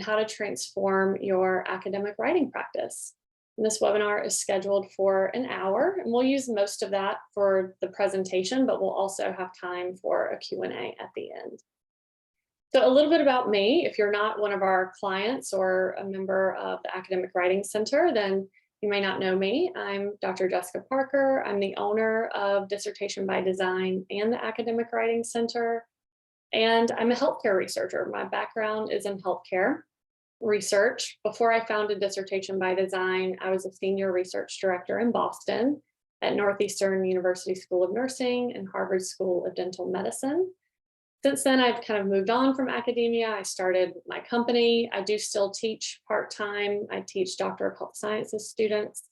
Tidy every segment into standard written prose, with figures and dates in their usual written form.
how to transform your academic writing practice. And this webinar is scheduled for an hour, and we'll use most of that for the presentation, but we'll also have time for a Q&A at the end. So a little bit about me. If you're not one of our clients or a member of the Academic Writing Center, then you may not know me. I'm Dr. Jessica Parker. I'm the owner of Dissertation by Design and the Academic Writing Center. And I'm a healthcare researcher. My background is in healthcare research. Before I founded Dissertation by Design, I was a senior research director in Boston at Northeastern University School of Nursing and Harvard School of Dental Medicine. Since then, I've kind of moved on from academia. I started my company. I do still teach part-time. I teach Doctor of Health Sciences students.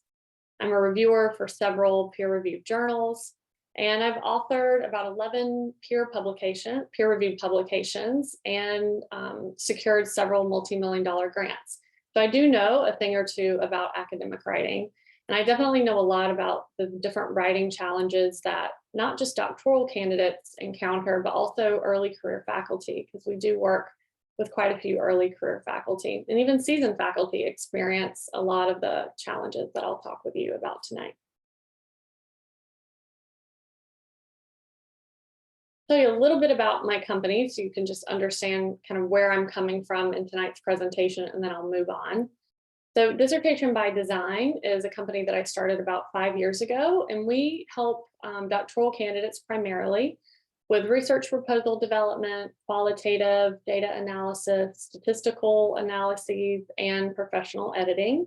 I'm a reviewer for several peer-reviewed journals, and I've authored about 11 peer-reviewed publications and secured several multi-million-dollar grants. So I do know a thing or two about academic writing, and I definitely know a lot about the different writing challenges that not just doctoral candidates encounter, but also early career faculty, because we do work with quite a few early career faculty, and even seasoned faculty experience a lot of the challenges that I'll talk with you about tonight. Tell you a little bit about my company so you can just understand kind of where I'm coming from in tonight's presentation, and then I'll move on. So Dissertation by Design is a company that I started about 5 years ago, and we help doctoral candidates primarily with research proposal development, qualitative data analysis, statistical analyses, and professional editing.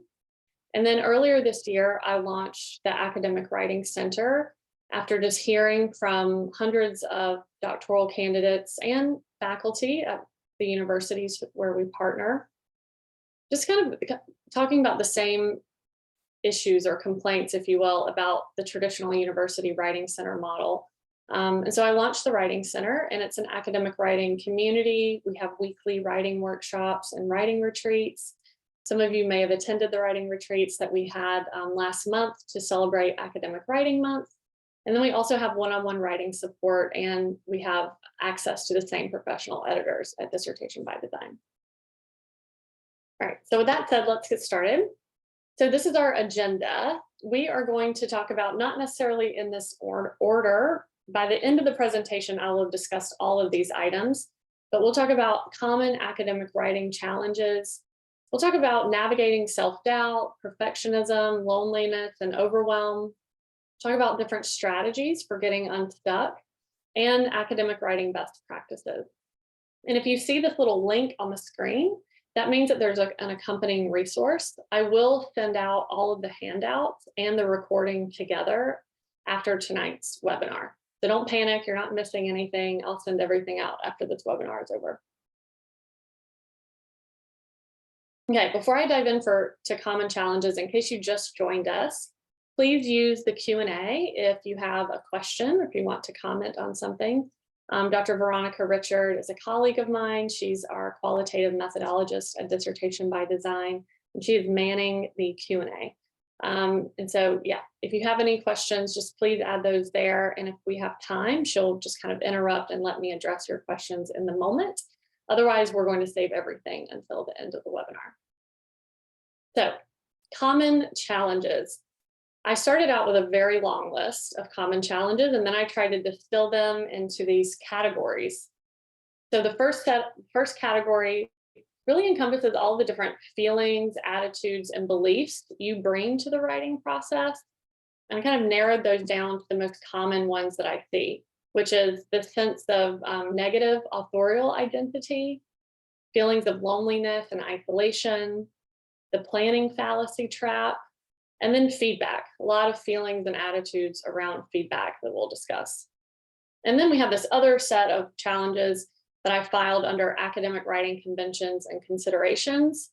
And then earlier this year, I launched the Academic Writing Center after just hearing from hundreds of doctoral candidates and faculty at the universities where we partner, just kind of talking about the same issues or complaints, if you will, about the traditional university writing center model. And so I launched the Writing Center, and it's an academic writing community. We have weekly writing workshops and writing retreats. Some of you may have attended the writing retreats that we had last month to celebrate Academic Writing Month. And then we also have one-on-one writing support, and we have access to the same professional editors at Dissertation by Design. All right, so with that said, let's get started. So this is our agenda. We are going to talk about, not necessarily in this order, by the end of the presentation, I will have discussed all of these items, but we'll talk about common academic writing challenges. We'll talk about navigating self-doubt, perfectionism, loneliness, and overwhelm. Talk about different strategies for getting unstuck, and academic writing best practices. And if you see this little link on the screen, that means that there's an accompanying resource. I will send out all of the handouts and the recording together after tonight's webinar. So don't panic, you're not missing anything. I'll send everything out after this webinar is over. Okay, before I dive in to common challenges, in case you just joined us, please use the Q&A if you have a question or if you want to comment on something. Dr. Veronica Richard is a colleague of mine. She's our qualitative methodologist at Dissertation by Design, and she is manning the Q&A. And so, yeah, if you have any questions, just please add those there. And if we have time, she'll just kind of interrupt and let me address your questions in the moment. Otherwise, we're going to save everything until the end of the webinar. So, common challenges. I started out with a very long list of common challenges, and then I tried to distill them into these categories. So the first category really encompasses all the different feelings, attitudes, and beliefs you bring to the writing process. And I kind of narrowed those down to the most common ones that I see, which is the sense of negative authorial identity, feelings of loneliness and isolation, the planning fallacy trap, and then feedback, a lot of feelings and attitudes around feedback that we'll discuss. And then we have this other set of challenges that I filed under academic writing conventions and considerations.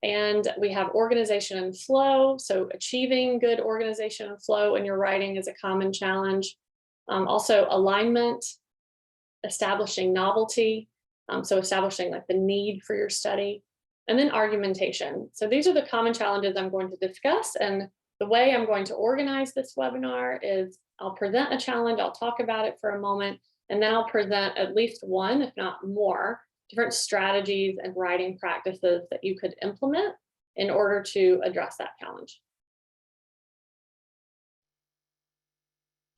And we have organization and flow. So achieving good organization and flow in your writing is a common challenge. Also alignment, establishing novelty. So establishing like the need for your study. And then argumentation. So these are the common challenges I'm going to discuss. And the way I'm going to organize this webinar is I'll present a challenge, I'll talk about it for a moment, and then I'll present at least one, if not more, different strategies and writing practices that you could implement in order to address that challenge.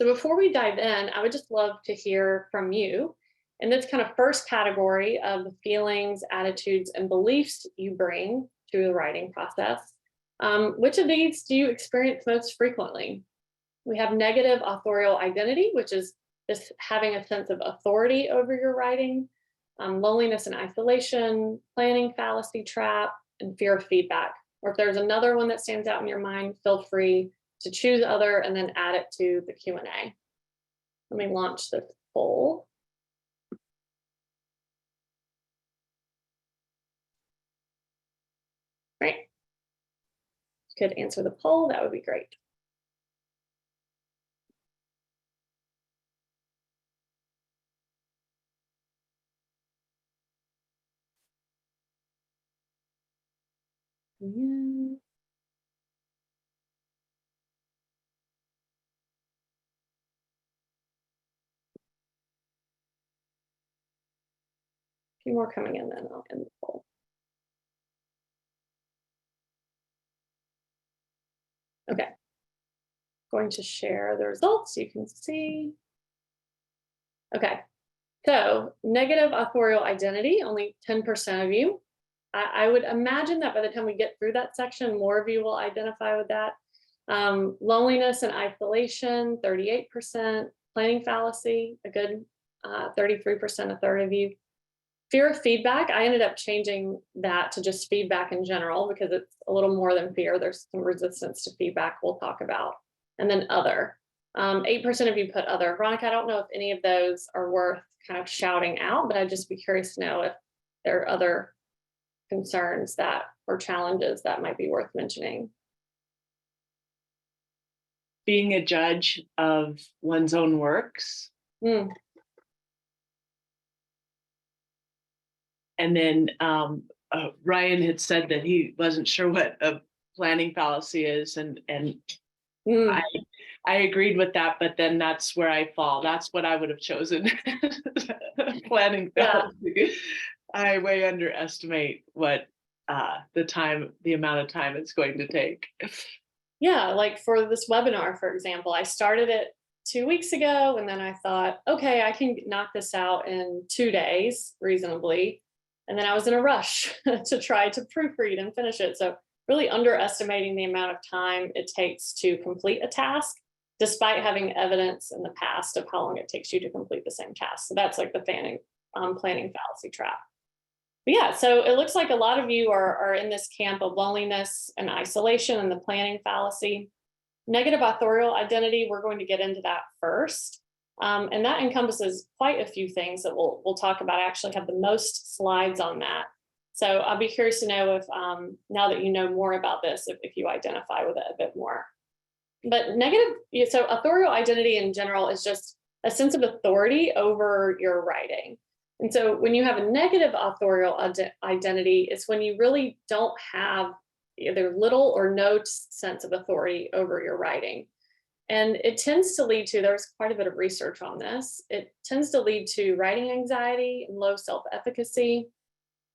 So before we dive in, I would just love to hear from you in this kind of first category of the feelings, attitudes, and beliefs you bring to the writing process. Which of these do you experience most frequently? We have negative authorial identity, which is this having a sense of authority over your writing, loneliness and isolation, planning fallacy trap, and fear of feedback. Or if there's another one that stands out in your mind, feel free to choose other and then add it to the Q&A. Let me launch this poll. Right. If you could answer the poll, that would be great. Yeah. A few more coming in, then I'll end the poll. Okay. Going to share the results so you can see. Okay. So negative authorial identity, only 10% of you. I would imagine that by the time we get through that section, more of you will identify with that. Loneliness and isolation, 38%. Planning fallacy, a good 33%, a third of you. Fear of feedback, I ended up changing that to just feedback in general because it's a little more than fear. There's some resistance to feedback we'll talk about. And then other. 8% of you put other. Veronica, I don't know if any of those are worth kind of shouting out, but I'd just be curious to know if there are other concerns that or challenges that might be worth mentioning. Being a judge of one's own works. And then Ryan had said that he wasn't sure what a planning fallacy is, and I agreed with that, but then that's where I fall. That's what I would have chosen. Planning fallacy. Yeah. I way underestimate what the amount of time it's going to take. Yeah, like for this webinar, for example, I started it 2 weeks ago, and then I thought, okay, I can knock this out in 2 days reasonably. And then I was in a rush to try to proofread and finish it. So really underestimating the amount of time it takes to complete a task, despite having evidence in the past of how long it takes you to complete the same task. So that's like the planning fallacy trap. But yeah, so it looks like a lot of you are in this camp of loneliness and isolation and the planning fallacy. Negative authorial identity, we're going to get into that first. And that encompasses quite a few things that we'll talk about. I actually have the most slides on that. So I'll be curious to know if, now that you know more about this, if you identify with it a bit more. But negative, so authorial identity in general is just a sense of authority over your writing. And so when you have a negative authorial identity, it's when you really don't have either little or no sense of authority over your writing. And it tends to lead to, there's quite a bit of research on this, it tends to lead to writing anxiety and low self-efficacy.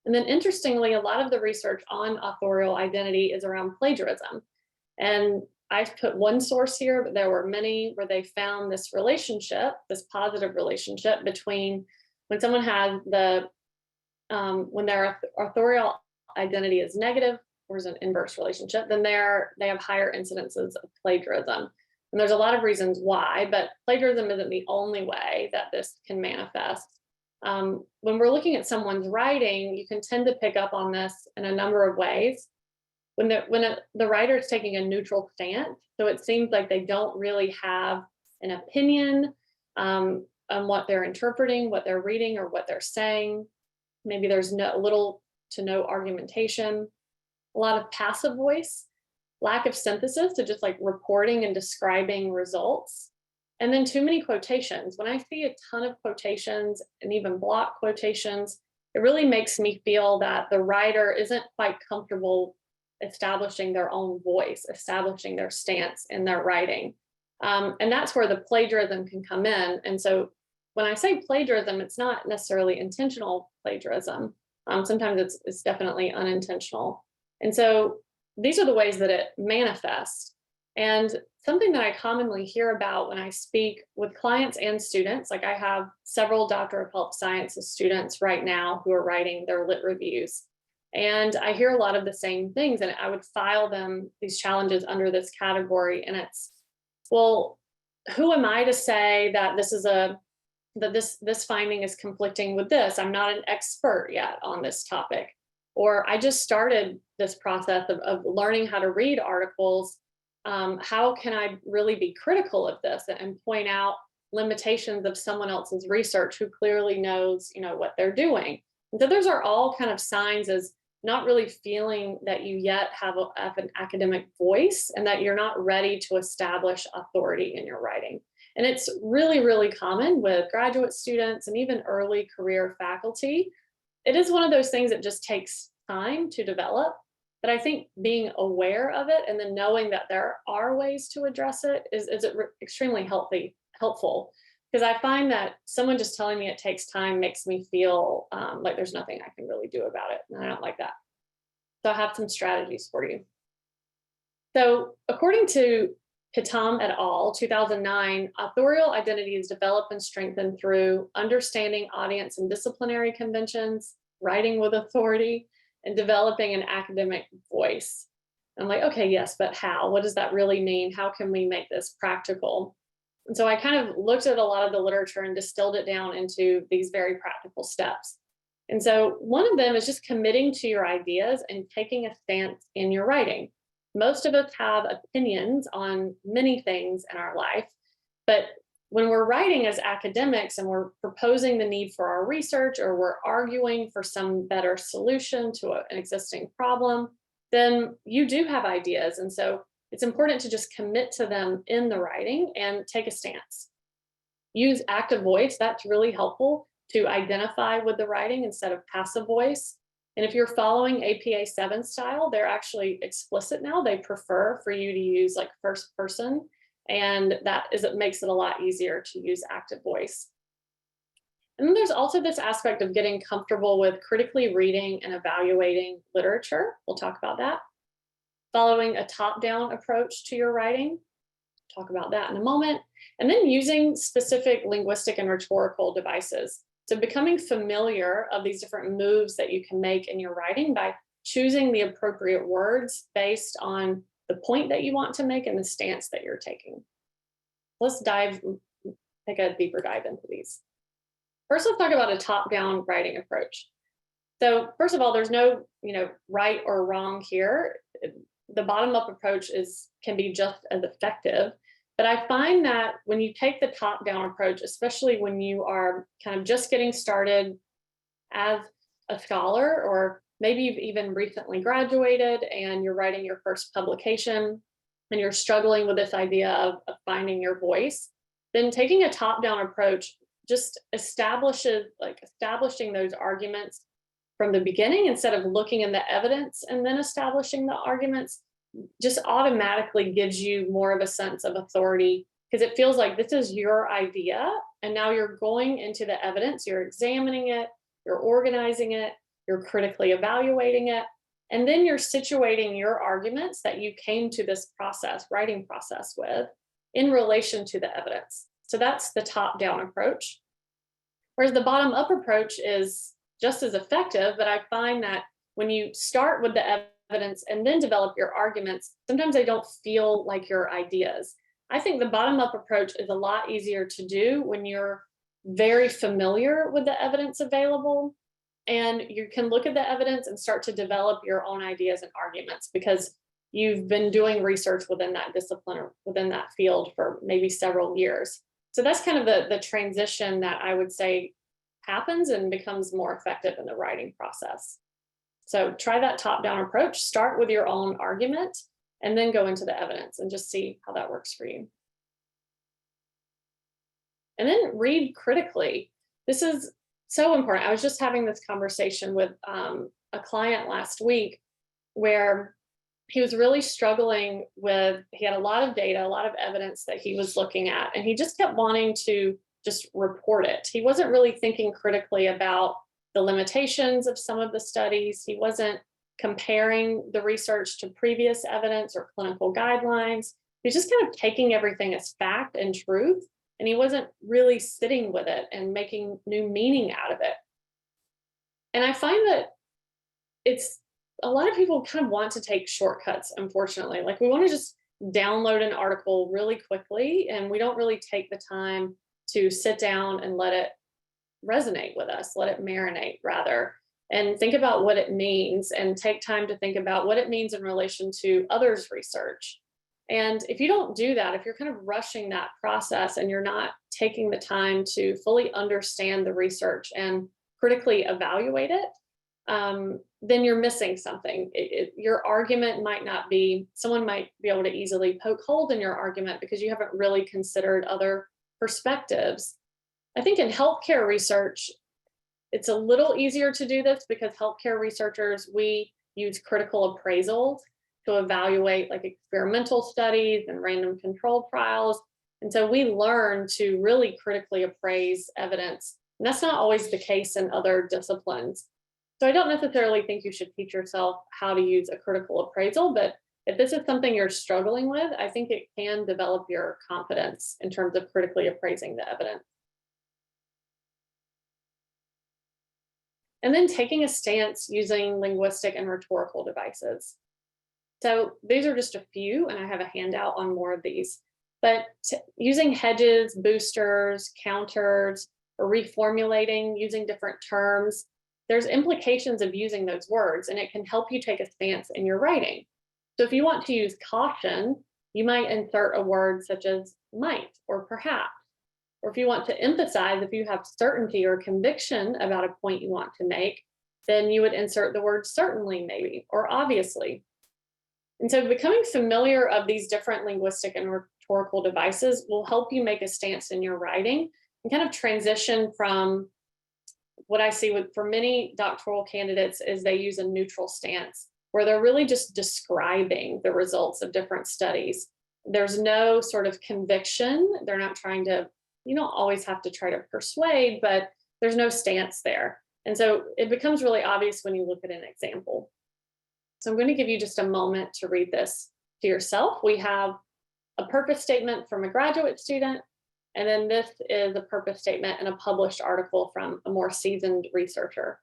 And then interestingly, a lot of the research on authorial identity is around plagiarism. And I've put one source here, but there were many where they found this relationship, this positive relationship between when someone has when their authorial identity is negative, or is an inverse relationship, then they have higher incidences of plagiarism. And there's a lot of reasons why, but plagiarism isn't the only way that this can manifest. When we're looking at someone's writing, you can tend to pick up on this in a number of ways. When the writer is taking a neutral stance, so it seems like they don't really have an opinion on what they're interpreting, what they're reading, or what they're saying. Maybe there's little to no argumentation, a lot of passive voice, lack of synthesis, so just like reporting and describing results, and then too many quotations. When I see a ton of quotations and even block quotations, it really makes me feel that the writer isn't quite comfortable establishing their own voice, establishing their stance in their writing. And that's where the plagiarism can come in. And so when I say plagiarism, it's not necessarily intentional plagiarism. Sometimes it's definitely unintentional. And so these are the ways that it manifests. And something that I commonly hear about when I speak with clients and students, like I have several Doctor of Health Sciences students right now who are writing their lit reviews. And I hear a lot of the same things, and I would file them, these challenges, under this category. And it's, well, who am I to say that this finding is conflicting with this? I'm not an expert yet on this topic. Or I just started this process of learning how to read articles. How can I really be critical of this and point out limitations of someone else's research who clearly knows, what they're doing? And so those are all kind of signs as not really feeling that you yet have an academic voice and that you're not ready to establish authority in your writing. And it's really, really common with graduate students and even early career faculty. It is one of those things that just takes time to develop. But I think being aware of it and then knowing that there are ways to address it is extremely helpful. Because I find that someone just telling me it takes time makes me feel like there's nothing I can really do about it. And I don't like that. So I have some strategies for you. So according to Pitam et al., 2009, authorial identity is developed and strengthened through understanding audience and disciplinary conventions, writing with authority, and developing an academic voice. I'm like, okay, yes, but how? What does that really mean? How can we make this practical? And so I kind of looked at a lot of the literature and distilled it down into these very practical steps. And so one of them is just committing to your ideas and taking a stance in your writing. Most of us have opinions on many things in our life, but when we're writing as academics and we're proposing the need for our research, or we're arguing for some better solution to an existing problem, then you do have ideas. And so it's important to just commit to them in the writing and take a stance. Use active voice. That's really helpful to identify with the writing instead of passive voice. And if you're following APA 7 style, they're actually explicit now. They prefer for you to use like first person. And it makes it a lot easier to use active voice. And then there's also this aspect of getting comfortable with critically reading and evaluating literature. We'll talk about that. Following a top-down approach to your writing. Talk about that in a moment. And then using specific linguistic and rhetorical devices. So becoming familiar of these different moves that you can make in your writing by choosing the appropriate words based on the point that you want to make and the stance that you're taking. Let's take a deeper dive into these. First, let's talk about a top-down writing approach. So first of all, there's no, right or wrong here. The bottom-up approach can be just as effective. But I find that when you take the top-down approach, especially when you are kind of just getting started as a scholar, or maybe you've even recently graduated and you're writing your first publication and you're struggling with this idea of finding your voice, then taking a top-down approach just establishing those arguments from the beginning instead of looking in the evidence and then establishing the arguments just automatically gives you more of a sense of authority, because it feels like this is your idea and now you're going into the evidence, you're examining it, you're organizing it, you're critically evaluating it, and then you're situating your arguments that you came to this writing process with in relation to the evidence. So that's the top-down approach. Whereas the bottom-up approach is just as effective, but I find that when you start with the evidence and then develop your arguments, sometimes they don't feel like your ideas. I think the bottom-up approach is a lot easier to do when you're very familiar with the evidence available, and you can look at the evidence and start to develop your own ideas and arguments because you've been doing research within that discipline or within that field for maybe several years. So that's kind of the transition that I would say happens and becomes more effective in the writing process. So try that top-down approach, start with your own argument, and then go into the evidence and just see how that works for you. And then read critically. This is so important. I was just having this conversation with a client last week where he was really struggling he had a lot of data, a lot of evidence that he was looking at, and he just kept wanting to just report it. He wasn't really thinking critically about the limitations of some of the studies. He wasn't comparing the research to previous evidence or clinical guidelines. He's just kind of taking everything as fact and truth, and he wasn't really sitting with it and making new meaning out of it. And I find that it's a lot of people kind of want to take shortcuts, unfortunately. Like, we want to just download an article really quickly, and we don't really take the time to sit down and let it resonate with us, let it marinate rather, and think about what it means, and take time to think about what it means in relation to others' research. And if you don't do that, if you're kind of rushing that process and you're not taking the time to fully understand the research and critically evaluate it, then you're missing something. Your argument might not be, someone might be able to easily poke holes in your argument because you haven't really considered other perspectives. I think in healthcare research, it's a little easier to do this because healthcare researchers, we use critical appraisals to evaluate like experimental studies and random control trials. And so we learn to really critically appraise evidence. And that's not always the case in other disciplines. So I don't necessarily think you should teach yourself how to use a critical appraisal, but if this is something you're struggling with, I think it can develop your confidence in terms of critically appraising the evidence. And then taking a stance using linguistic and rhetorical devices. So these are just a few, and I have a handout on more of these. But using hedges, boosters, counters, or reformulating, using different terms, there's implications of using those words, and it can help you take a stance in your writing. So if you want to use caution, you might insert a word such as might or perhaps. Or if you want to emphasize, if you have certainty or conviction about a point you want to make, then you would insert the word certainly, maybe, or obviously. And so becoming familiar of these different linguistic and rhetorical devices will help you make a stance in your writing and kind of transition from what I see for many doctoral candidates is they use a neutral stance where they're really just describing the results of different studies. There's no sort of conviction. They're not trying to, you don't always have to try to persuade, but there's no stance there. And so it becomes really obvious when you look at an example. So I'm going to give you just a moment to read this to yourself. We have a purpose statement from a graduate student, and then this is a purpose statement and a published article from a more seasoned researcher.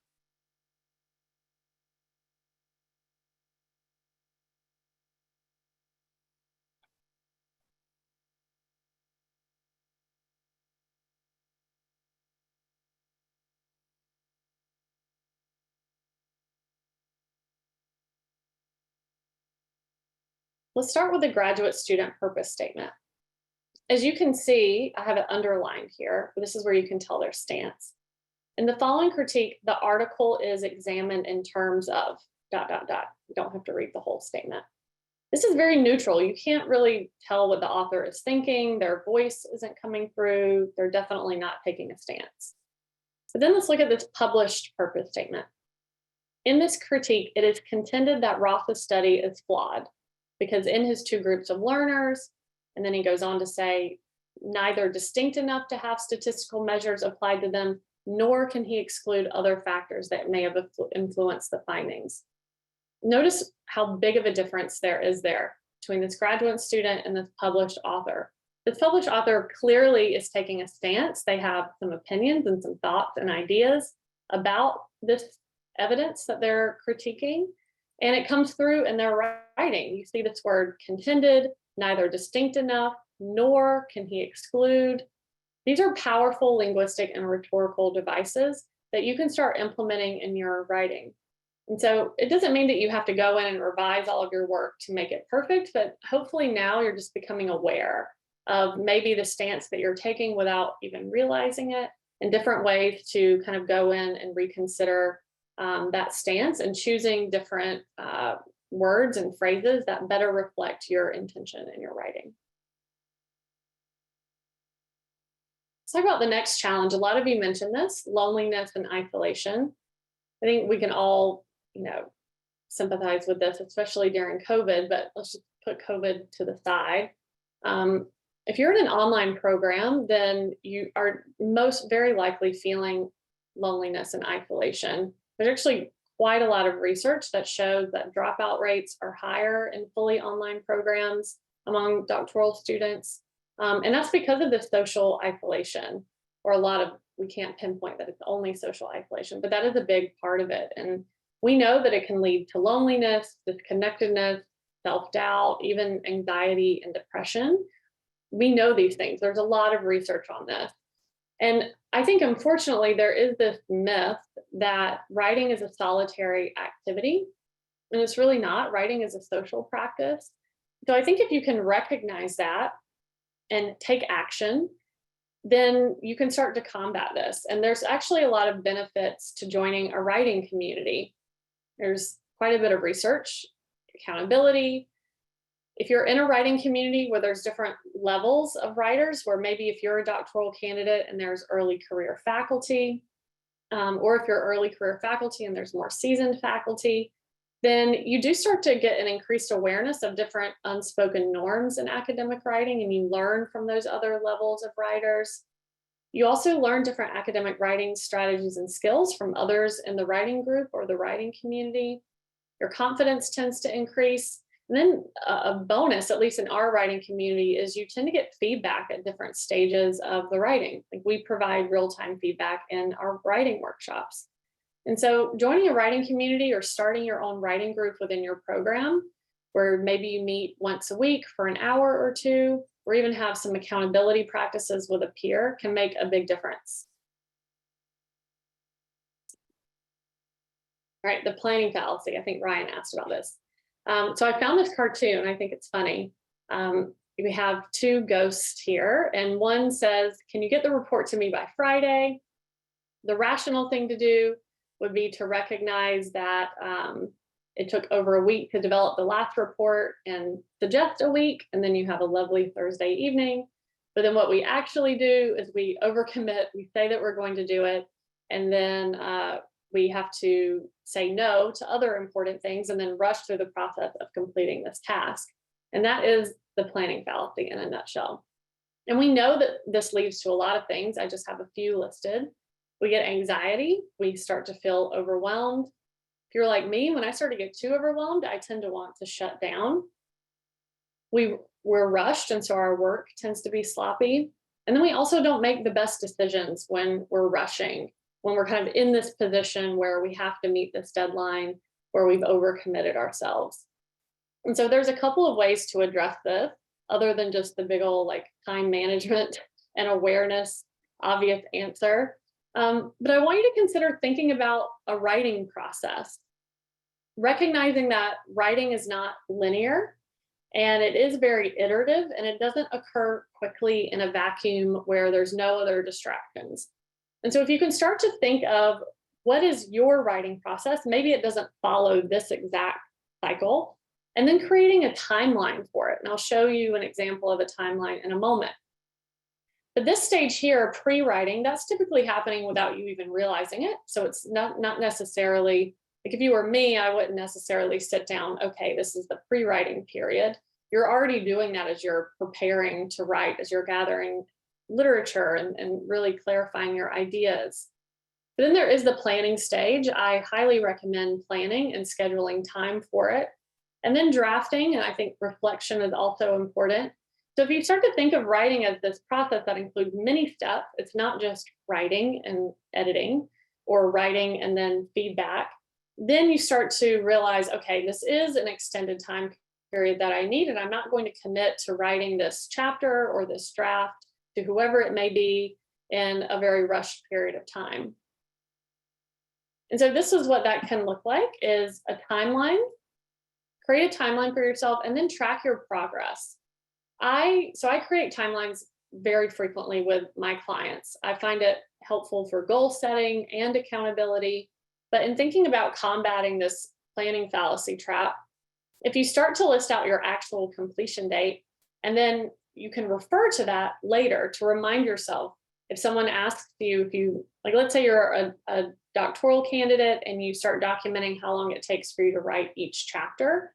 Let's start with the graduate student purpose statement. As you can see, I have it underlined here. This is where you can tell their stance. In the following critique, the article is examined in terms of ... You don't have to read the whole statement. This is very neutral. You can't really tell what the author is thinking. Their voice isn't coming through. They're definitely not taking a stance. But then let's look at this published purpose statement. In this critique, it is contended that Roth's study is flawed because in his two groups of learners, and then he goes on to say, neither distinct enough to have statistical measures applied to them, nor can he exclude other factors that may have influenced the findings. Notice how big of a difference there is there between this graduate student and this published author. This published author clearly is taking a stance. They have some opinions and some thoughts and ideas about this evidence that they're critiquing, and it comes through in their writing. You see this word contended, neither distinct enough, nor can he exclude. These are powerful linguistic and rhetorical devices that you can start implementing in your writing. And so it doesn't mean that you have to go in and revise all of your work to make it perfect, but hopefully now you're just becoming aware of maybe the stance that you're taking without even realizing it, and different ways to kind of go in and reconsider that stance and choosing different words and phrases that better reflect your intention in your writing. Let's talk about the next challenge. A lot of you mentioned this, loneliness and isolation. I think we can all, sympathize with this, especially during COVID, but let's just put COVID to the side. If you're in an online program, then you are most very likely feeling loneliness and isolation. There's actually quite a lot of research that shows that dropout rates are higher in fully online programs among doctoral students. And that's because of the social isolation, or a lot of, we can't pinpoint that it's only social isolation, but that is a big part of it. And we know that it can lead to loneliness, disconnectedness, self-doubt, even anxiety and depression. We know these things. There's a lot of research on this. And I think, unfortunately, there is this myth that writing is a solitary activity, and it's really not. Writing is a social practice. So I think if you can recognize that and take action, then you can start to combat this. And there's actually a lot of benefits to joining a writing community. There's quite a bit of research, accountability. If you're in a writing community where there's different levels of writers, where maybe if you're a doctoral candidate and there's early career faculty, or if you're early career faculty and there's more seasoned faculty, then you do start to get an increased awareness of different unspoken norms in academic writing, and you learn from those other levels of writers. You also learn different academic writing strategies and skills from others in the writing group or the writing community. Your confidence tends to increase. And then a bonus, at least in our writing community, is you tend to get feedback at different stages of the writing. Like, we provide real-time feedback in our writing workshops. And so joining a writing community or starting your own writing group within your program, where maybe you meet once a week for an hour or two, or even have some accountability practices with a peer, can make a big difference. All right, the planning fallacy. I think Ryan asked about this. So I found this cartoon. I think it's funny. We have two ghosts here, and one says, "Can you get the report to me by Friday?" The rational thing to do would be to recognize that it took over a week to develop the last report and suggest a week, and then you have a lovely Thursday evening. But then what we actually do is we overcommit. We say that we're going to do it, and then we have to say no to other important things and then rush through the process of completing this task. And that is the planning fallacy in a nutshell. And we know that this leads to a lot of things. I just have a few listed. We get anxiety. We start to feel overwhelmed. If you're like me, when I start to get too overwhelmed, I tend to want to shut down. We're rushed, and so our work tends to be sloppy. And then we also don't make the best decisions when we're rushing, when we're kind of in this position where we have to meet this deadline, where we've overcommitted ourselves. And so there's a couple of ways to address this, other than just the big old like time management and awareness, obvious answer. But I want you to consider thinking about a writing process, recognizing that writing is not linear, and it is very iterative, and it doesn't occur quickly in a vacuum where there's no other distractions. And so if you can start to think of what is your writing process, maybe it doesn't follow this exact cycle, and then creating a timeline for it. And I'll show you an example of a timeline in a moment. But this stage here, pre-writing, that's typically happening without you even realizing it. So it's not necessarily, like if you were me, I wouldn't necessarily sit down, okay, this is the pre-writing period. You're already doing that as you're preparing to write, as you're gathering literature and really clarifying your ideas. But then there is the planning stage. I highly recommend planning and scheduling time for it. And then drafting, and I think reflection is also important. So if you start to think of writing as this process that includes many steps, it's not just writing and editing, or writing and then feedback, then you start to realize, okay, this is an extended time period that I need, and I'm not going to commit to writing this chapter or this draft to whoever it may be in a very rushed period of time. And so this is what that can look like, is a timeline. Create a timeline for yourself and then track your progress. I create timelines very frequently with my clients. I find it helpful for goal setting and accountability. But in thinking about combating this planning fallacy trap, if you start to list out your actual completion date, and then you can refer to that later to remind yourself. If someone asks you, if you, like, let's say you're a doctoral candidate and you start documenting how long it takes for you to write each chapter,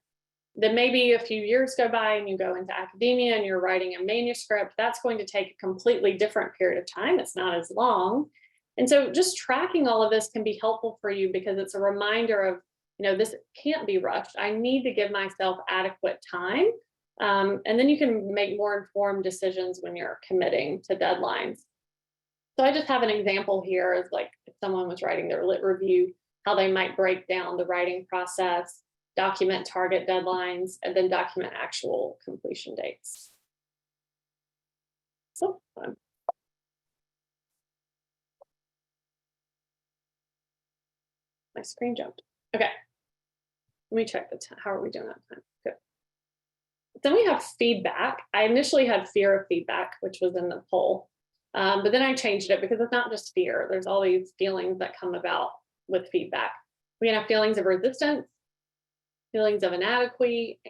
Then maybe a few years go by and you go into academia and you're writing a manuscript. That's going to take a completely different period of time. It's not as long. And so just tracking all of this can be helpful for you because it's a reminder of, this can't be rushed. I need to give myself adequate time. And then you can make more informed decisions when you're committing to deadlines. So I just have an example here of like if someone was writing their lit review, how they might break down the writing process, document target deadlines, and then document actual completion dates. So my screen jumped. Okay. Let me check the time. How are we doing that time? Good. Then we have feedback. I initially had fear of feedback, which was in the poll. But then I changed it because it's not just fear. There's all these feelings that come about with feedback. We can have feelings of resistance, feelings of inadequacy,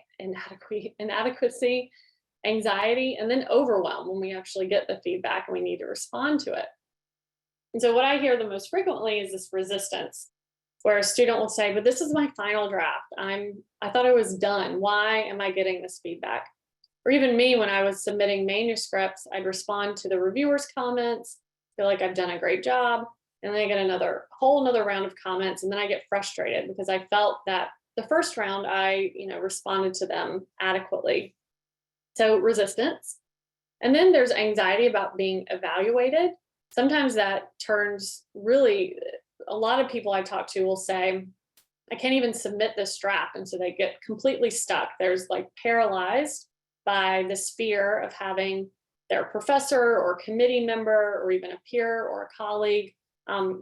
anxiety, and then overwhelm when we actually get the feedback and we need to respond to it. And so what I hear the most frequently is this resistance, where a student will say, but this is my final draft. I thought I was done. Why am I getting this feedback? Or even me, when I was submitting manuscripts, I'd respond to the reviewers' comments, feel like I've done a great job, and then I get a whole another round of comments, and then I get frustrated because I felt that the first round I responded to them adequately. So resistance. And then there's anxiety about being evaluated. Sometimes that turns really, a lot of people I talk to will say, I can't even submit this draft. And so they get completely stuck. There's like paralyzed by this fear of having their professor or committee member or even a peer or a colleague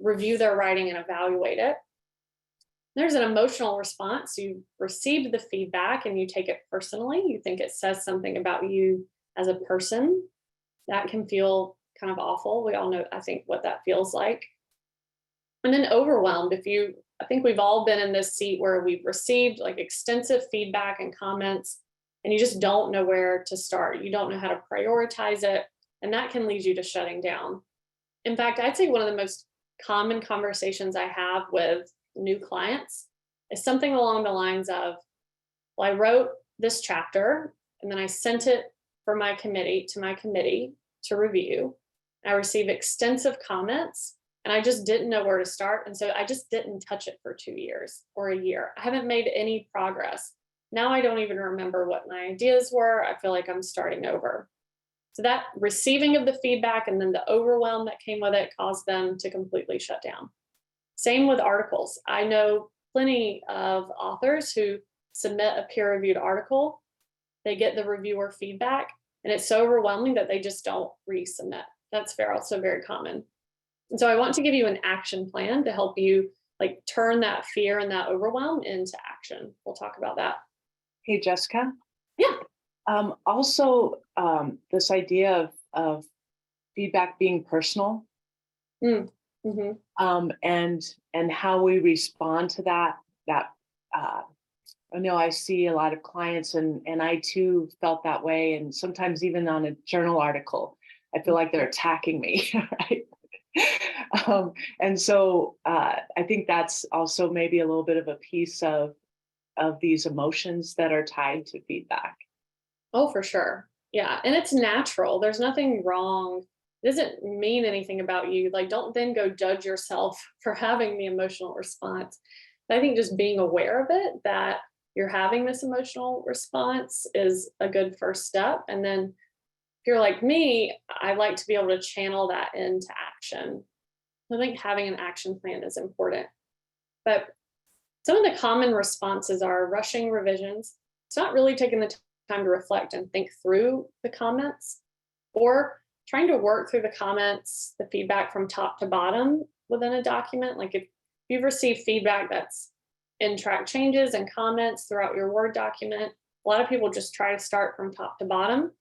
review their writing and evaluate it. There's an emotional response. You received the feedback and you take it personally. You think it says something about you as a person. That can feel kind of awful. We all know, I think, what that feels like. And then overwhelmed. I think we've all been in this seat where we've received like extensive feedback and comments, and you just don't know where to start. You don't know how to prioritize it, and that can lead you to shutting down. In fact, I'd say one of the most common conversations I have with new clients is something along the lines of, well, I wrote this chapter and then I sent it to my committee to review. I received extensive comments and I just didn't know where to start. And so I just didn't touch it for 2 years or a year. I haven't made any progress. Now I don't even remember what my ideas were. I feel like I'm starting over. So that receiving of the feedback and then the overwhelm that came with it caused them to completely shut down. Same with articles. I know plenty of authors who submit a peer-reviewed article. They get the reviewer feedback, and it's so overwhelming that they just don't resubmit. That's also very common. And so I want to give you an action plan to help you like turn that fear and that overwhelm into action. We'll talk about that. Hey, Jessica. Yeah. Also, this idea of feedback being personal, mm-hmm. And how we respond to that. I know I see a lot of clients, and I too felt that way. And sometimes even on a journal article, I feel like they're attacking me, right? And so I think that's also maybe a little bit of a piece of these emotions that are tied to feedback. Oh, for sure. Yeah. And it's natural. There's nothing wrong. It doesn't mean anything about you. Like, don't then go judge yourself for having the emotional response. But I think just being aware of it, that you're having this emotional response, is a good first step. And then if you're like me, I like to be able to channel that into action. I think having an action plan is important. But some of the common responses are rushing revisions. It's not really taking the time to reflect and think through the comments, or trying to work through the comments, the feedback from top to bottom within a document. Like if you've received feedback that's in track changes and comments throughout your Word document, a lot of people just try to start from top to bottom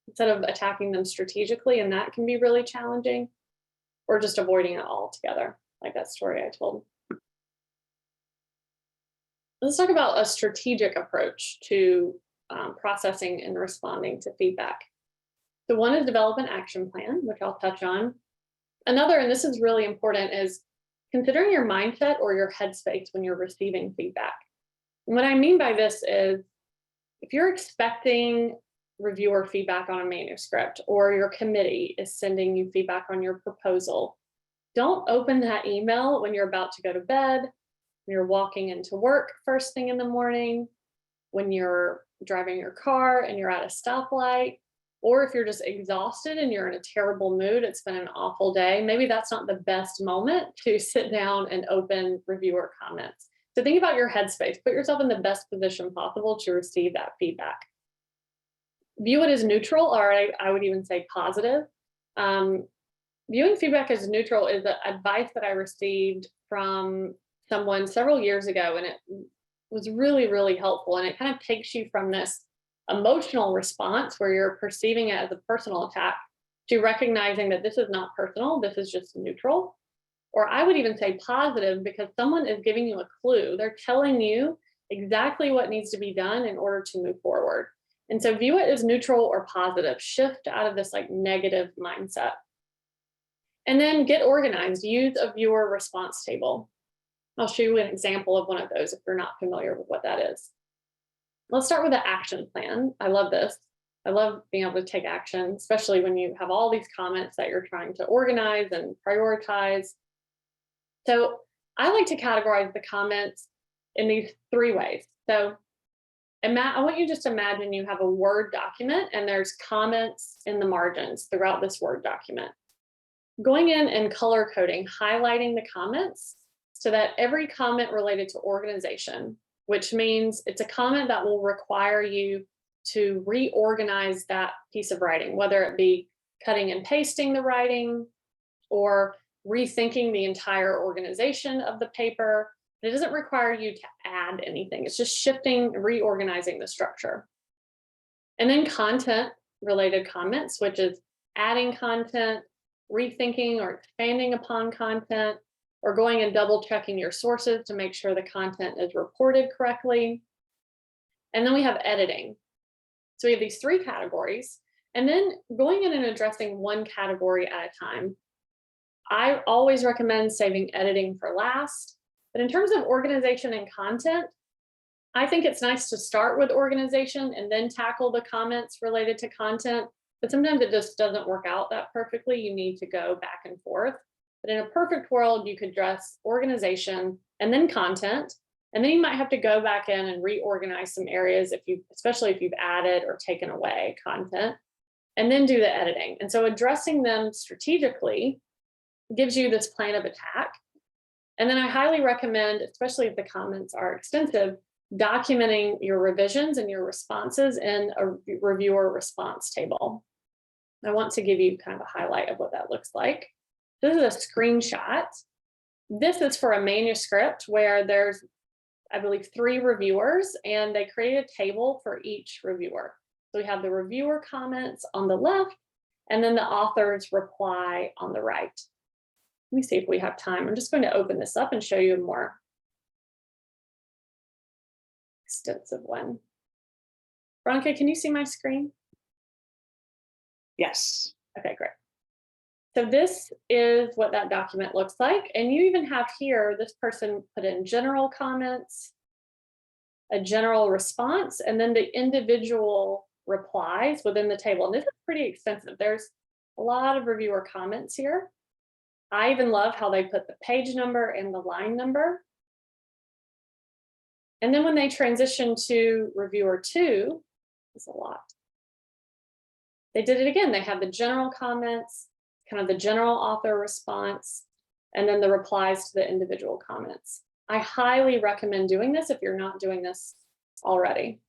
instead of attacking them strategically, and that can be really challenging, or just avoiding it altogether, like that story I told. Let's talk about a strategic approach to processing and responding to feedback. So one is develop an action plan, which I'll touch on. Another, and this is really important, is considering your mindset or your headspace when you're receiving feedback. And what I mean by this is if you're expecting reviewer feedback on a manuscript, or your committee is sending you feedback on your proposal, don't open that email when you're about to go to bed, when you're walking into work first thing in the morning, when you're driving your car and you're at a stoplight, or if you're just exhausted and you're in a terrible mood, it's been an awful day, maybe that's not the best moment to sit down and open reviewer comments. So think about your headspace, put yourself in the best position possible to receive that feedback. View it as neutral, or I would even say positive. Viewing feedback as neutral is the advice that I received from someone several years ago, and it was really, really helpful. And it kind of takes you from this emotional response where you're perceiving it as a personal attack to recognizing that this is not personal, this is just neutral. Or I would even say positive, because someone is giving you a clue. They're telling you exactly what needs to be done in order to move forward. And so view it as neutral or positive, shift out of this like negative mindset. And then get organized, use a viewer response table. I'll show you an example of one of those if you're not familiar with what that is. Let's start with the action plan. I love this. I love being able to take action, especially when you have all these comments that you're trying to organize and prioritize. So I like to categorize the comments in these 3 ways. So I want you just imagine you have a Word document and there's comments in the margins throughout this Word document. Going in and color coding, highlighting the comments so that every comment related to organization, which means it's a comment that will require you to reorganize that piece of writing, whether it be cutting and pasting the writing or rethinking the entire organization of the paper. It doesn't require you to add anything. It's just shifting, reorganizing the structure. And then content related comments, which is adding content, rethinking or expanding upon content, or going and double checking your sources to make sure the content is reported correctly. And then we have editing. So we have these 3 categories, and then going in and addressing one category at a time. I always recommend saving editing for last, but in terms of organization and content, I think it's nice to start with organization and then tackle the comments related to content, but sometimes it just doesn't work out that perfectly. You need to go back and forth. But in a perfect world, you could address organization and then content, and then you might have to go back in and reorganize some areas especially if you've added or taken away content, and then do the editing. And so addressing them strategically gives you this plan of attack. And then I highly recommend, especially if the comments are extensive, documenting your revisions and your responses in a reviewer response table. I want to give you kind of a highlight of what that looks like. This is a screenshot. This is for a manuscript where there's, I believe, 3 reviewers, and they create a table for each reviewer. So we have the reviewer comments on the left, and then the author's reply on the right. Let me see if we have time. I'm just going to open this up and show you a more extensive one. Veronica, can you see my screen? Yes. Okay, great. So this is what that document looks like. And you even have here, this person put in general comments, a general response, and then the individual replies within the table. And this is pretty extensive. There's a lot of reviewer comments here. I even love how they put the page number and the line number. And then when they transition to reviewer 2, it's a lot. They did it again. They have the general comments, kind of the general author response, and then the replies to the individual comments. I highly recommend doing this if you're not doing this already.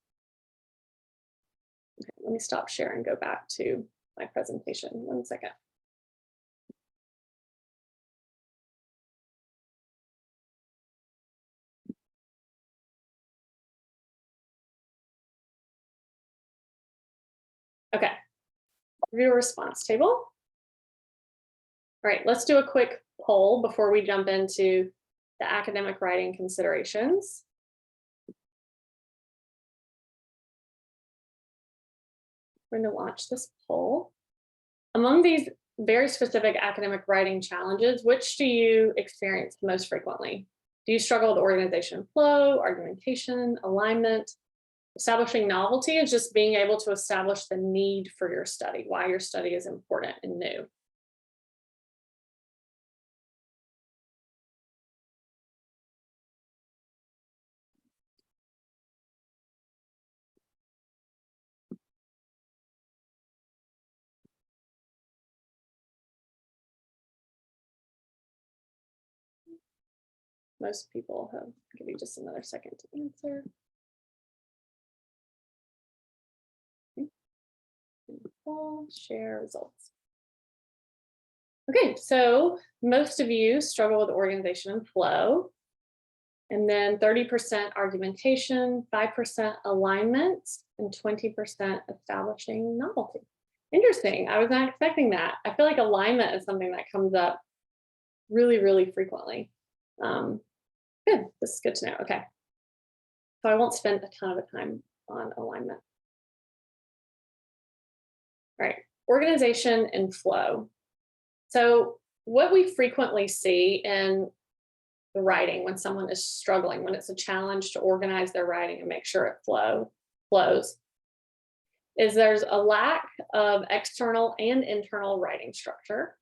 Okay, let me stop sharing and go back to my presentation. 1 second. Okay, reviewer response table. All right, let's do a quick poll before we jump into the academic writing considerations. We're going to launch this poll. Among these very specific academic writing challenges, which do you experience most frequently? Do you struggle with organization flow, argumentation, alignment? Establishing novelty is just being able to establish the need for your study, why your study is important and new. Most people have, give you just another second to answer. All share results. Okay, so most of you struggle with organization and flow. And then 30% argumentation, 5% alignment, and 20% establishing novelty. Interesting. I was not expecting that. I feel like alignment is something that comes up really, really frequently. Good. This is good to know. Okay. So I won't spend a ton of time on alignment. All right. Organization and flow. So what we frequently see in the writing when someone is struggling, when it's a challenge to organize their writing and make sure it flows, is there's a lack of external and internal writing structure,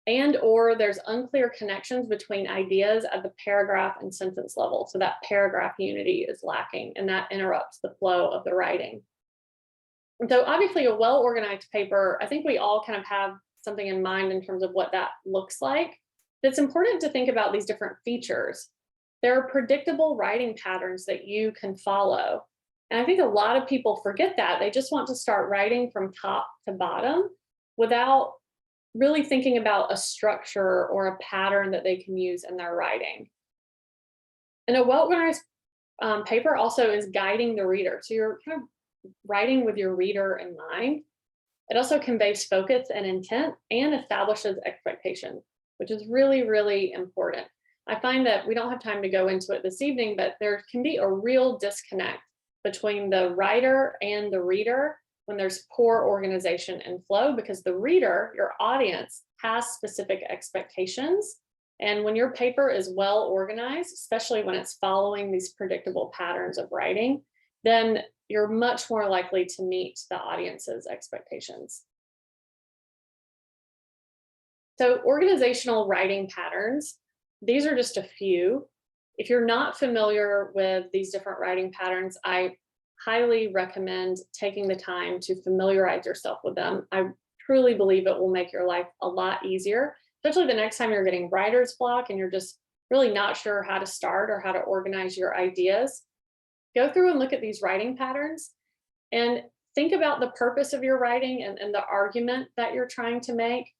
and or there's unclear connections between ideas at the paragraph and sentence level. So that paragraph unity is lacking, and that interrupts the flow of the writing. And so obviously a well-organized paper, I think we all kind of have something in mind in terms of what that looks like. It's important to think about these different features. There are predictable writing patterns that you can follow. And I think a lot of people forget that. They just want to start writing from top to bottom without really thinking about a structure or a pattern that they can use in their writing. And a well-organized paper also is guiding the reader. So you're kind of writing with your reader in mind. It also conveys focus and intent and establishes expectations, which is really, really important. I find that we don't have time to go into it this evening, but there can be a real disconnect between the writer and the reader when there's poor organization and flow, because the reader, your audience, has specific expectations. And when your paper is well organized, especially when it's following these predictable patterns of writing, then you're much more likely to meet the audience's expectations. So organizational writing patterns, these are just a few. If you're not familiar with these different writing patterns, I highly recommend taking the time to familiarize yourself with them. I truly believe it will make your life a lot easier, especially the next time you're getting writer's block and you're just really not sure how to start or how to organize your ideas. Go through and look at these writing patterns and think about the purpose of your writing and the argument that you're trying to make.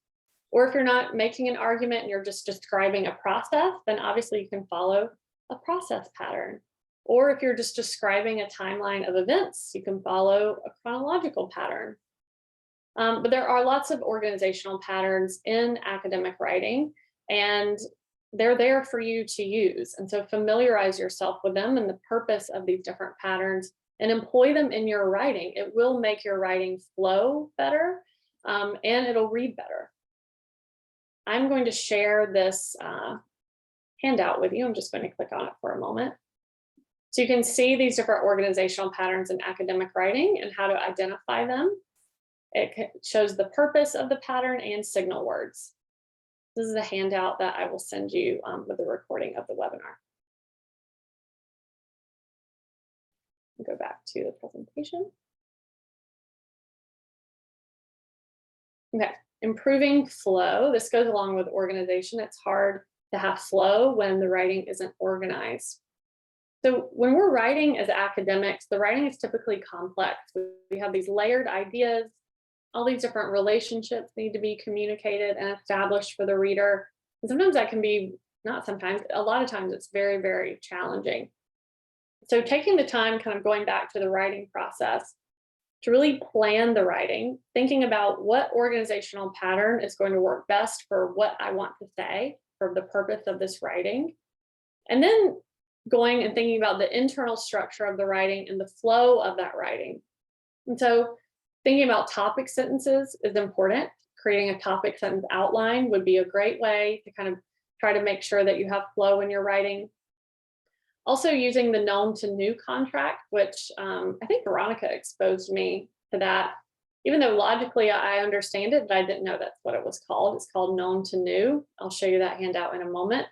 Or if you're not making an argument and you're just describing a process, then obviously you can follow a process pattern. Or if you're just describing a timeline of events, you can follow a chronological pattern. But there are lots of organizational patterns in academic writing, and they're there for you to use. And so familiarize yourself with them and the purpose of these different patterns and employ them in your writing. It will make your writing flow better, and it'll read better. I'm going to share this handout with you. I'm just going to click on it for a moment. So you can see these different organizational patterns in academic writing and how to identify them. It shows the purpose of the pattern and signal words. This is a handout that I will send you with the recording of the webinar. Go back to the presentation. Okay, improving flow. This goes along with organization. It's hard to have flow when the writing isn't organized. So when we're writing as academics, the writing is typically complex. We have these layered ideas, all these different relationships need to be communicated and established for the reader. And sometimes that can be, not sometimes, a lot of times it's very, very challenging. So taking the time, kind of going back to the writing process, to really plan the writing, thinking about what organizational pattern is going to work best for what I want to say, for the purpose of this writing. And then going and thinking about the internal structure of the writing and the flow of that writing. And so thinking about topic sentences is important. Creating a topic sentence outline would be a great way to kind of try to make sure that you have flow in your writing. Also using the known to new contract, which I think Veronica exposed me to that. Even though logically I understand it, but I didn't know that's what it was called. It's called known to new. I'll show you that handout in a moment.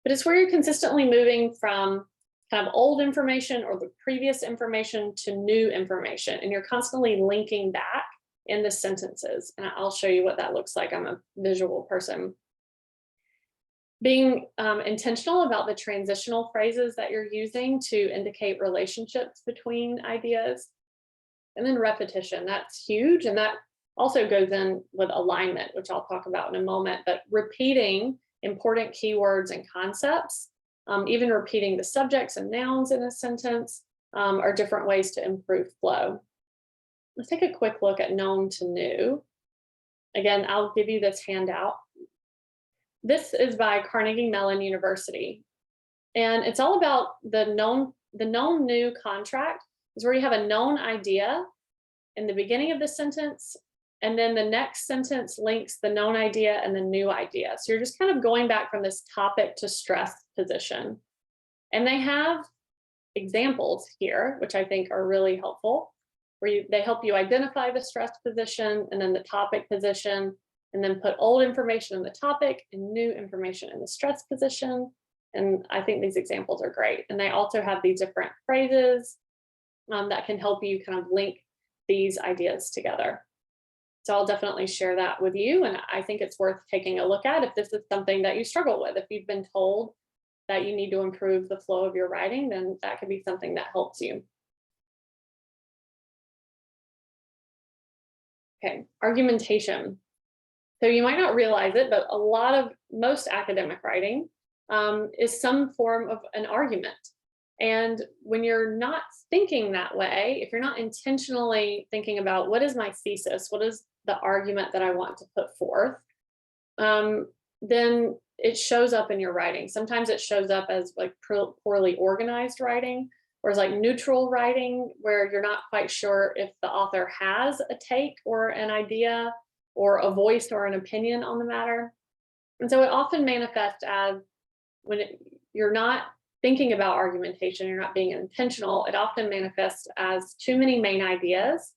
But it's where you're consistently moving from kind of old information or the previous information to new information, and you're constantly linking back in the sentences. And I'll show you what that looks like. I'm a visual person. Being intentional about the transitional phrases that you're using to indicate relationships between ideas. And then repetition, that's huge. And that also goes in with alignment, which I'll talk about in a moment, but repeating important keywords and concepts, even repeating the subjects and nouns in a sentence are different ways to improve flow. Let's take a quick look at known to new. Again, I'll give you this handout. This is by Carnegie Mellon University. And it's all about the known new contract is where you have a known idea in the beginning of the sentence, and then the next sentence links the known idea and the new idea. So you're just kind of going back from this topic to stress position. And they have examples here, which I think are really helpful, where they help you identify the stress position and then the topic position, and then put old information in the topic and new information in the stress position. And I think these examples are great. And they also have these different phrases that can help you kind of link these ideas together. So I'll definitely share that with you. And I think it's worth taking a look at if this is something that you struggle with. If you've been told that you need to improve the flow of your writing, then that could be something that helps you. Okay, argumentation. So you might not realize it, but most academic writing is some form of an argument. And when you're not thinking that way, if you're not intentionally thinking about what is my thesis, what is the argument that I want to put forth, then it shows up in your writing. Sometimes it shows up as like poorly organized writing, or as like neutral writing, where you're not quite sure if the author has a take or an idea or a voice or an opinion on the matter. And so it often manifests as when you're not thinking about argumentation, you're not being intentional, it often manifests as too many main ideas,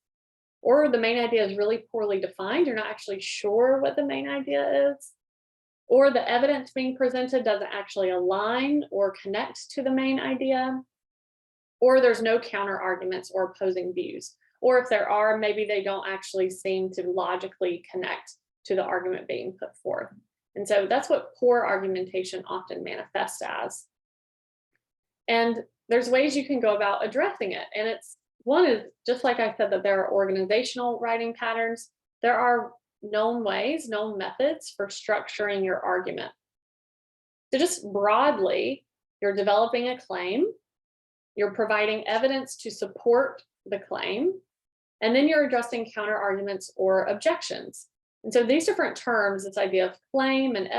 or the main idea is really poorly defined. You're not actually sure what the main idea is, or the evidence being presented doesn't actually align or connect to the main idea, or there's no counter arguments or opposing views. Or if there are, maybe they don't actually seem to logically connect to the argument being put forth. And so that's what poor argumentation often manifests as. And there's ways you can go about addressing it. And one is, just like I said, that there are organizational writing patterns, there are known ways, known methods for structuring your argument. So just broadly, you're developing a claim, you're providing evidence to support the claim, and then you're addressing counter arguments or objections. And so these different terms, this idea of claim and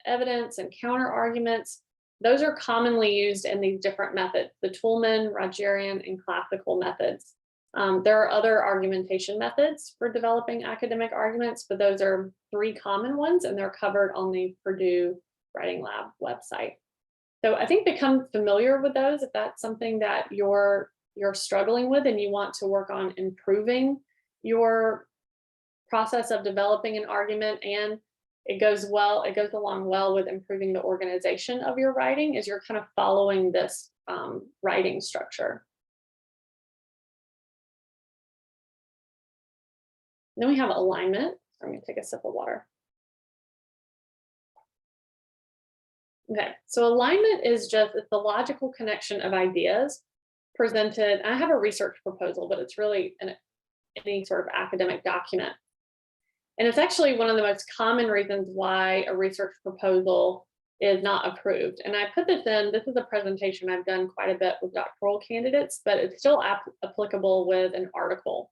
evidence and counter arguments, those are commonly used in these different methods, the Toulmin, Rogerian, and classical methods. There are other argumentation methods for developing academic arguments, but those are 3 common ones, and they're covered on the Purdue Writing Lab website. So I think become familiar with those if that's something that you're struggling with and you want to work on improving your process of developing an argument, and it goes along well with improving the organization of your writing as you're kind of following this writing structure. Then we have alignment. I'm going to take a sip of water. Okay, so alignment is it's the logical connection of ideas presented. I have a research proposal, but it's really any sort of academic document. And it's actually one of the most common reasons why a research proposal is not approved. And I put this is a presentation I've done quite a bit with doctoral candidates, but it's still applicable with an article.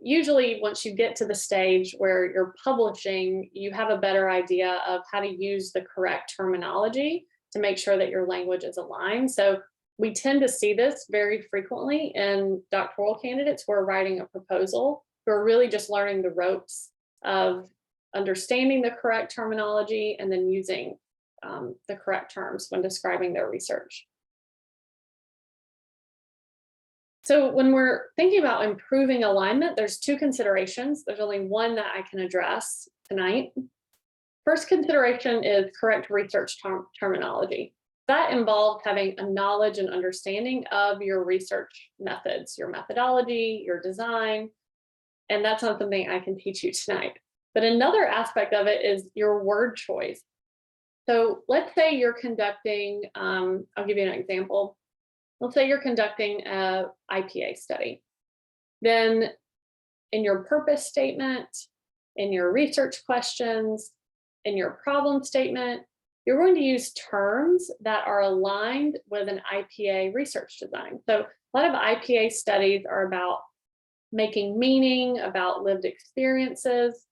Usually, once you get to the stage where you're publishing, you have a better idea of how to use the correct terminology to make sure that your language is aligned. So we tend to see this very frequently in doctoral candidates who are writing a proposal, who are really just learning the ropes of understanding the correct terminology and then using the correct terms when describing their research. So when we're thinking about improving alignment, there's two considerations. There's only one that I can address tonight. First consideration is correct research terminology. That involves having a knowledge and understanding of your research methods, your methodology, your design, and that's not something I can teach you tonight. But another aspect of it is your word choice. So let's say you're conducting, I'll give you an example. Let's say you're conducting a IPA study. Then in your purpose statement, in your research questions, in your problem statement, you're going to use terms that are aligned with an IPA research design. So a lot of IPA studies are about making meaning, about lived experiences.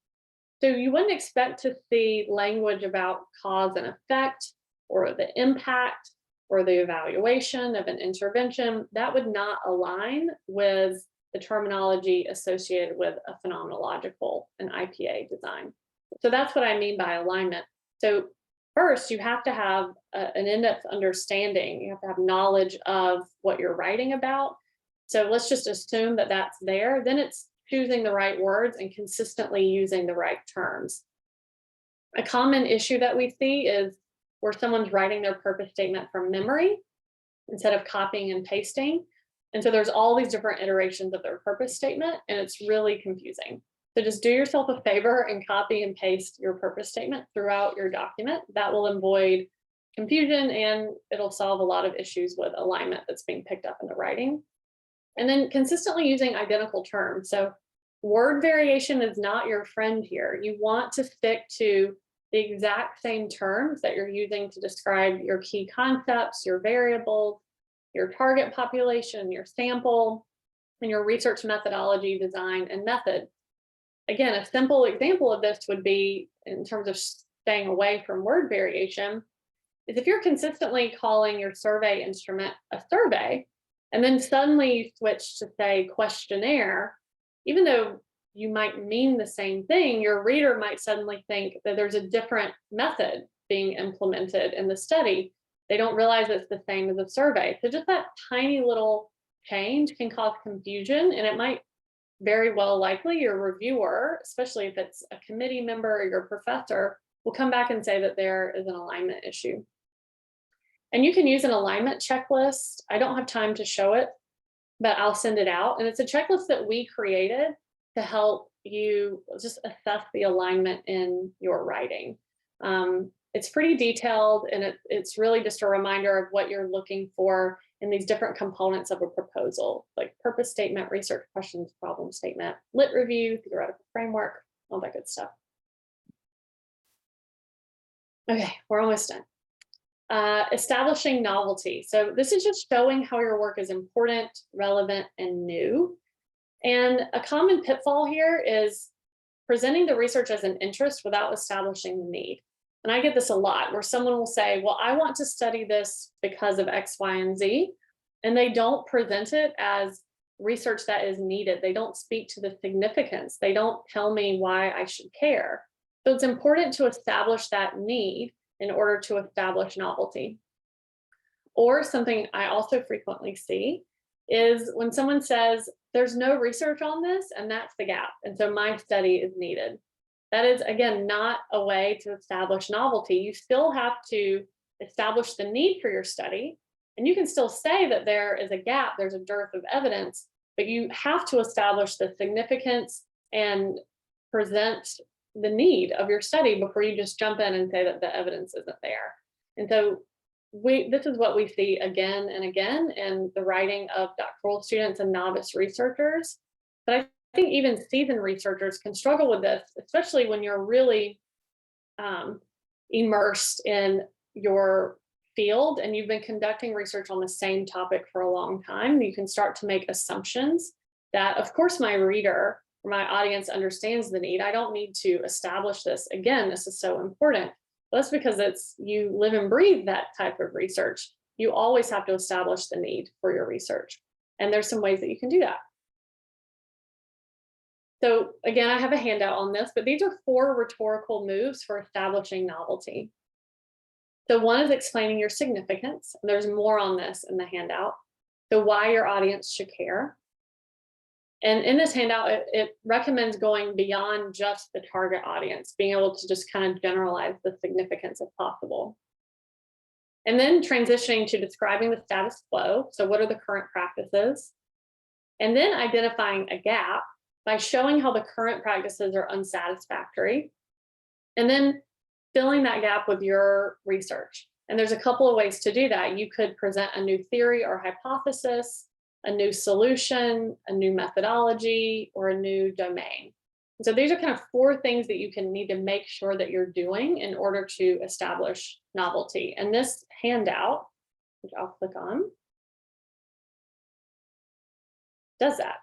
So you wouldn't expect to see language about cause and effect or the impact or the evaluation of an intervention. That would not align with the terminology associated with a phenomenological and IPA design. So that's what I mean by alignment. So first, you have to have an in-depth understanding. You have to have knowledge of what you're writing about. So let's just assume that that's there. Then it's choosing the right words and consistently using the right terms. A common issue that we see is where someone's writing their purpose statement from memory instead of copying and pasting. And so there's all these different iterations of their purpose statement, and it's really confusing. So just do yourself a favor and copy and paste your purpose statement throughout your document. That will avoid confusion and it'll solve a lot of issues with alignment that's being picked up in the writing. And then consistently using identical terms. So word variation is not your friend here. You want to stick to the exact same terms that you're using to describe your key concepts, your variables, your target population, your sample, and your research methodology, design, and method. Again, a simple example of this would be, in terms of staying away from word variation, is if you're consistently calling your survey instrument a survey, and then suddenly you switch to say questionnaire, even though you might mean the same thing, your reader might suddenly think that there's a different method being implemented in the study. They don't realize it's the same as a survey. So just that tiny little change can cause confusion, and it might very well likely your reviewer, especially if it's a committee member or your professor, will come back and say that there is an alignment issue. And you can use an alignment checklist. I don't have time to show it, but I'll send it out. And it's a checklist that we created to help you just assess the alignment in your writing. It's pretty detailed, and it's really just a reminder of what you're looking for in these different components of a proposal, like purpose statement, research questions, problem statement, lit review, theoretical framework, all that good stuff. Okay, we're almost done. Establishing novelty. So this is just showing how your work is important, relevant, and new. And a common pitfall here is presenting the research as an interest without establishing the need. And I get this a lot, where someone will say, well, I want to study this because of X, Y, and Z. And they don't present it as research that is needed. They don't speak to the significance. They don't tell me why I should care. So it's important to establish that need in order to establish novelty. Or something I also frequently see is when someone says, there's no research on this, and that's the gap. And so my study is needed. That is, again, not a way to establish novelty. You still have to establish the need for your study, and you can still say that there is a gap, there's a dearth of evidence, but you have to establish the significance and present the need of your study before you just jump in and say that the evidence isn't there. And so this is what we see again and again in the writing of doctoral students and novice researchers. But I think even seasoned researchers can struggle with this, especially when you're really immersed in your field and you've been conducting research on the same topic for a long time. You can start to make assumptions that, of course, my reader or my audience understands the need. I don't need to establish this. Again, this is so important. But that's because you live and breathe that type of research. You always have to establish the need for your research. And there's some ways that you can do that. So again, I have a handout on this, but these are 4 rhetorical moves for establishing novelty. So one is explaining your significance. There's more on this in the handout. So why your audience should care. And in this handout, it recommends going beyond just the target audience, being able to just kind of generalize the significance if possible. And then transitioning to describing the status quo. So what are the current practices? And then identifying a gap by showing how the current practices are unsatisfactory. And then filling that gap with your research. And there's a couple of ways to do that. You could present a new theory or hypothesis, a new solution, a new methodology, or a new domain. And so these are kind of 4 things that you can need to make sure that you're doing in order to establish novelty. And this handout, which I'll click on, does that.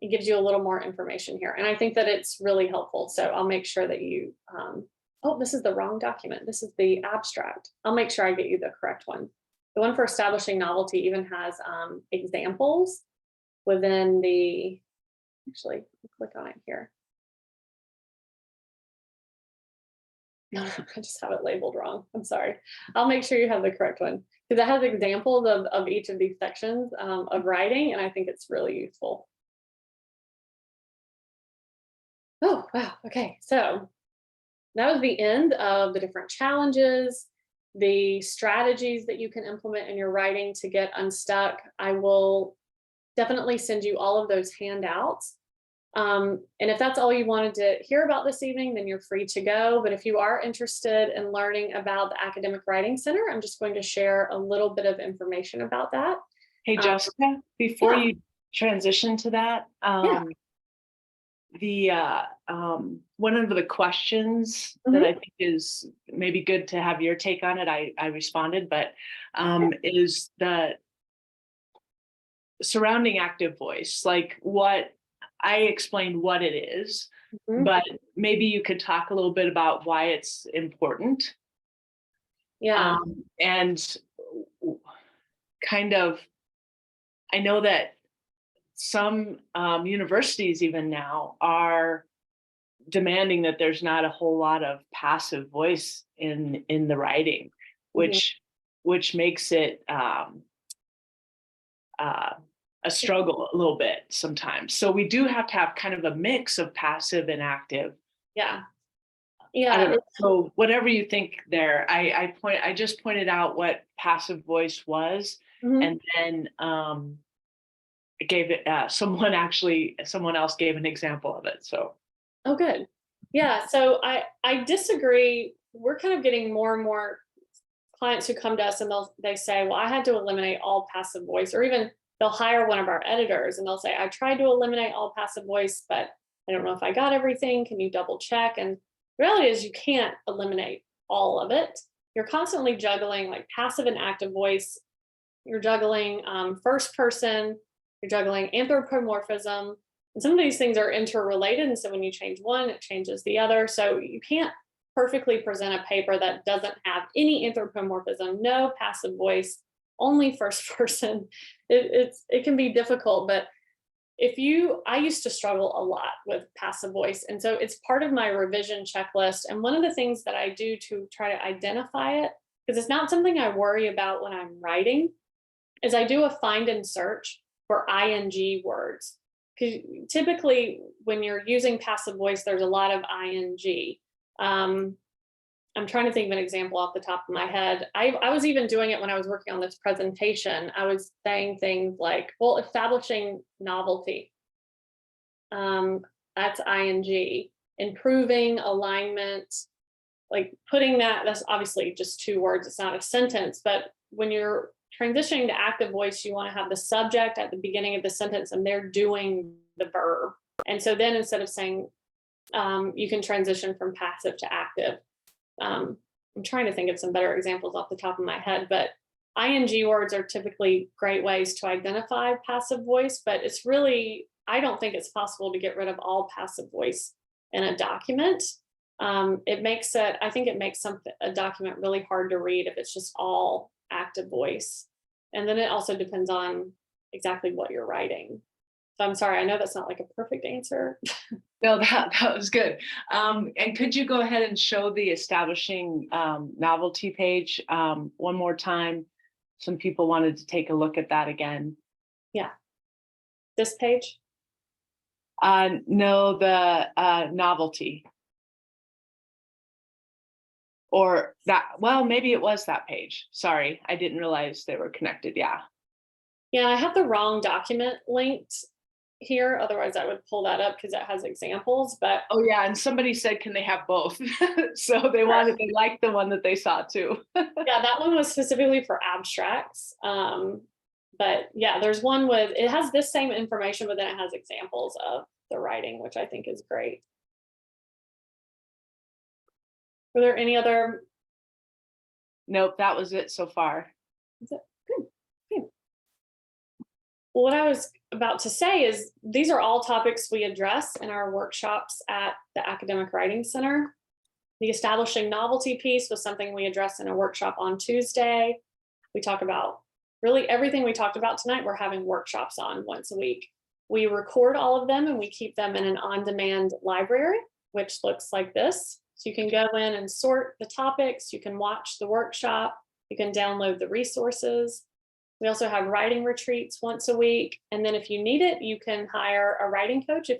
It gives you a little more information here. And I think that it's really helpful. So I'll make sure that you, oh, this is the wrong document. This is the abstract. I'll make sure I get you the correct one. The one for establishing novelty even has examples within the, actually, click on it here. No, I just have it labeled wrong. I'm sorry. I'll make sure you have the correct one because it has examples of each of these sections of writing, and I think it's really useful. Oh, wow. Okay, so that was the end of the different challenges, the strategies that you can implement in your writing to get unstuck. I will definitely send you all of those handouts. And if that's all you wanted to hear about this evening, then you're free to go. But if you are interested in learning about the Academic Writing Center, I'm just going to share a little bit of information about that. Hey, Jessica, before yeah. you transition to that, one of the questions that I think is maybe good to have your take on it, I responded, but is the surrounding active voice, like what I explained what it is, but maybe you could talk a little bit about why it's important. Yeah. And kind of, I know that some universities even now are demanding that there's not a whole lot of passive voice in the writing, which makes it a struggle a little bit sometimes. So we do have to have kind of a mix of passive and active. Yeah. Yeah. So whatever you think there, I just pointed out what passive voice was, and then gave it someone else gave an example of it. So oh, good. Yeah. So I disagree. We're kind of getting more and more clients who come to us and they say, well, I had to eliminate all passive voice, or even they'll hire one of our editors and they'll say, I tried to eliminate all passive voice, but I don't know if I got everything. Can you double check? And the reality is you can't eliminate all of it. You're constantly juggling like passive and active voice. You're juggling first person, you're juggling anthropomorphism. And some of these things are interrelated. And so when you change one, it changes the other. So you can't perfectly present a paper that doesn't have any anthropomorphism, no passive voice, only first person. It can be difficult, but I used to struggle a lot with passive voice. And so it's part of my revision checklist. And one of the things that I do to try to identify it, because it's not something I worry about when I'm writing, is I do a find and search for ing words. Because typically when you're using passive voice, there's a lot of ing. I'm trying to think of an example off the top of my head. I was even doing it when I was working on this presentation. I was saying things like, well, establishing novelty. That's ing. Improving alignment, like putting that's obviously just 2 words. It's not a sentence, but when you're transitioning to active voice, you want to have the subject at the beginning of the sentence and they're doing the verb. And so then instead of saying, you can transition from passive to active. I'm trying to think of some better examples off the top of my head, but ing words are typically great ways to identify passive voice, but it's really, I don't think it's possible to get rid of all passive voice in a document. I think it makes a document really hard to read if it's just all active voice. And then it also depends on exactly what you're writing. So I'm sorry, I know that's not like a perfect answer. No, that was good. And could you go ahead and show the establishing novelty page one more time some people wanted to take a look at that again. Yeah. This page? No, the novelty. Or that, well, maybe it was that page. Sorry, I didn't realize they were connected. Yeah. Yeah, I have the wrong document linked here. Otherwise, I would pull that up because it has examples. But Oh yeah, and somebody said, can they have both? So they liked the one that they saw too. yeah, that one was specifically for abstracts. But yeah, there's one with, it has this same information, but then it has examples of the writing, which I think is great. Were there any other? Nope, that was it so far. Is it? Good. Good. Well, what I was about to say is these are all topics we address in our workshops at the Academic Writing Center. The establishing novelty piece was something we addressed in a workshop on Tuesday. We talk about really everything we talked about tonight. We're having workshops on once a week. We record all of them and we keep them in an on-demand library, which looks like this. So you can go in and sort the topics, you can watch the workshop, you can download the resources. We also have writing retreats once a week. And then if you need it, you can hire a writing coach if you